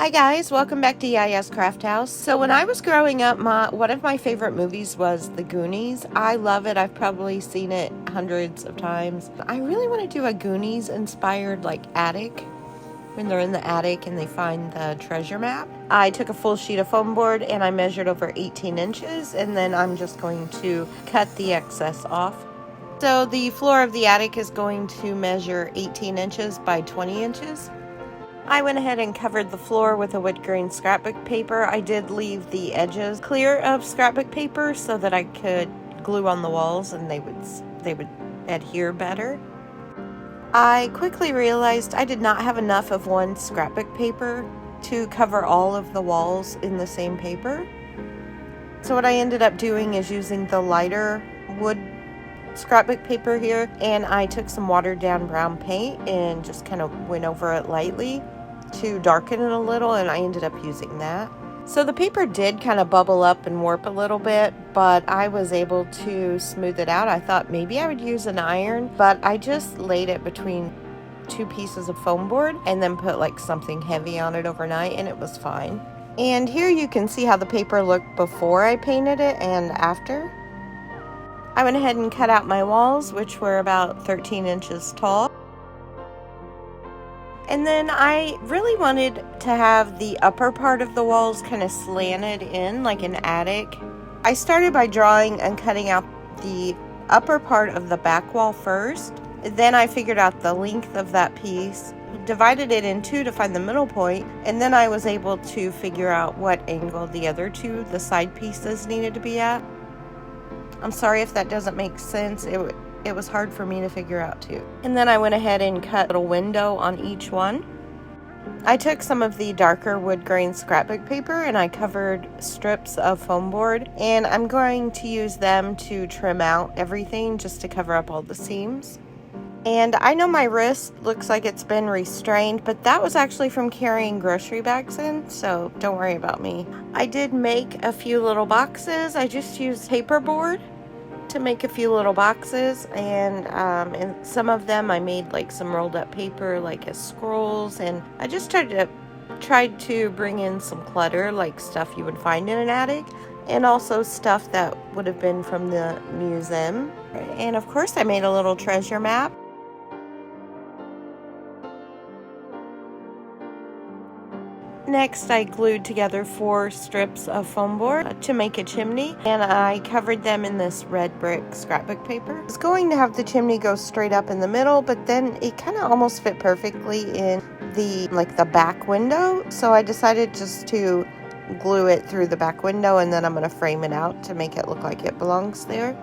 Hi guys, welcome back to Yaya's Craft House. So when I was growing up, one of my favorite movies was The Goonies. I love it. I've probably seen it hundreds of times. I really want to do a Goonies inspired attic, when they're in the attic and they find the treasure map. I took a full sheet of foam board and I measured over 18 inches, and then I'm just going to cut the excess off. So the floor of the attic is going to measure 18 inches by 20 inches. I went ahead and covered the floor with a wood grain scrapbook paper. I did leave the edges clear of scrapbook paper so that I could glue on the walls and they would adhere better. I quickly realized I did not have enough of one scrapbook paper to cover all of the walls in the same paper. So what I ended up doing is using the lighter wood scrapbook paper here, and I took some watered down brown paint and just kind of went over it lightly to darken it a little, and I ended up using that. So the paper did kind of bubble up and warp a little bit, but I was able to smooth it out. I thought maybe I would use an iron, but I just laid it between two pieces of foam board and then put something heavy on it overnight, and it was fine. And here you can see how the paper looked before I painted it and after. I went ahead and cut out my walls, which were about 13 inches tall. And then I really wanted to have the upper part of the walls kind of slanted in like an attic. I started by drawing and cutting out the upper part of the back wall first. Then I figured out the length of that piece, divided it in two to find the middle point, and then I was able to figure out what angle the other two, the side pieces, needed to be at. I'm sorry if that doesn't make sense. It was hard for me to figure out too. And then I went ahead and cut a little window on each one. I took some of the darker wood grain scrapbook paper and I covered strips of foam board, and I'm going to use them to trim out everything just to cover up all the seams. And I know my wrist looks like it's been restrained, but that was actually from carrying grocery bags in, so don't worry about me. I did make a few little boxes. I just used paperboard to make a few little boxes, and some of them I made some rolled up paper as scrolls, and I just tried to bring in some clutter, stuff you would find in an attic, and also stuff that would have been from the museum. And of course I made a little treasure map. Next, I glued together 4 strips of foam board to make a chimney, and I covered them in this red brick scrapbook paper. I was going to have the chimney go straight up in the middle, but then it kind of almost fit perfectly in the back window, so I decided just to glue it through the back window, and then I'm going to frame it out to make it look like it belongs there.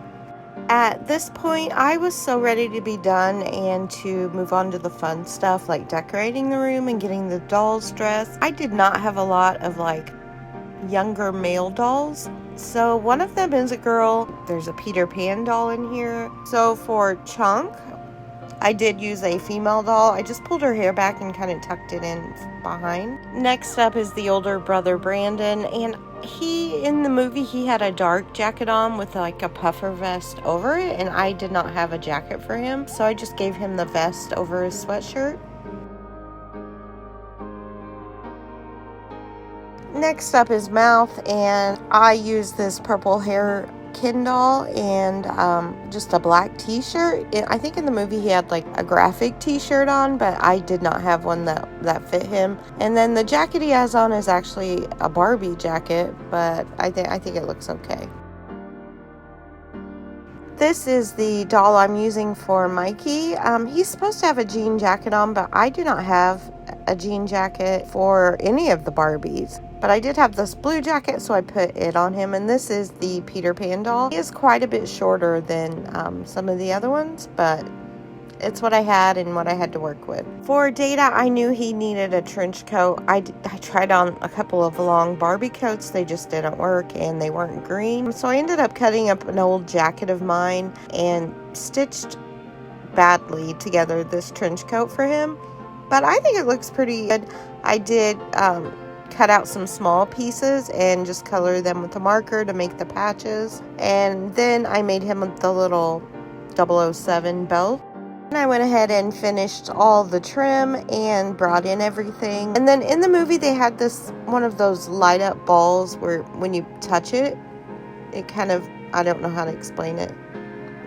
At this point, I was so ready to be done and to move on to the fun stuff like decorating the room and getting the dolls dressed. I did not have a lot of younger male dolls. So one of them is a girl. There's a Peter Pan doll in here. So for Chunk, I did use a female doll. I just pulled her hair back and kind of tucked it in behind. Next up is the older brother, Brandon, and in the movie, he had a dark jacket on with a puffer vest over it, and I did not have a jacket for him, so I just gave him the vest over his sweatshirt. Next up is Mouth, and I used this purple hair Ken doll and just a black t-shirt. I think in the movie he had a graphic t-shirt on, but I did not have one that fit him. And then the jacket he has on is actually a Barbie jacket, but I think it looks okay. This is the doll I'm using for Mikey. He's supposed to have a jean jacket on, but I do not have a jean jacket for any of the Barbies. But I did have this blue jacket, so I put it on him. And this is the Peter Pan doll. He is quite a bit shorter than some of the other ones, but it's what I had and what I had to work with. For Data, I knew he needed a trench coat. I tried on a couple of long Barbie coats. They just didn't work, and they weren't green. So I ended up cutting up an old jacket of mine and stitched badly together this trench coat for him. But I think it looks pretty good. I did cut out some small pieces and just color them with a marker to make the patches. And then I made him the little 007 belt. And I went ahead and finished all the trim and brought in everything. And then in the movie they had this one of those light up balls where when you touch it, it kind of, I don't know how to explain it.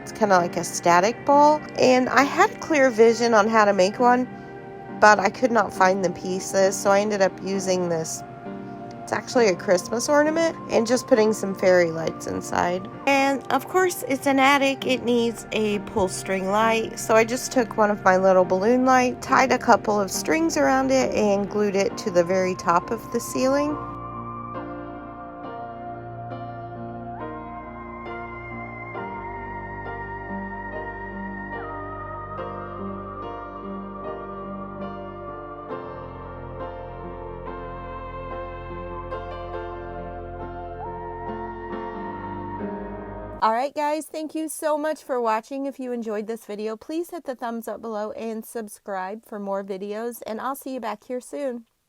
It's kind of like a static ball. And I had clear vision on how to make one, but I could not find the pieces, so I ended up using this. It's actually a Christmas ornament, and just putting some fairy lights inside. And of course, it's an attic. It needs a pull string light. So I just took one of my little balloon lights, tied a couple of strings around it, and glued it to the very top of the ceiling. Alright guys, thank you so much for watching. If you enjoyed this video, please hit the thumbs up below and subscribe for more videos, and I'll see you back here soon.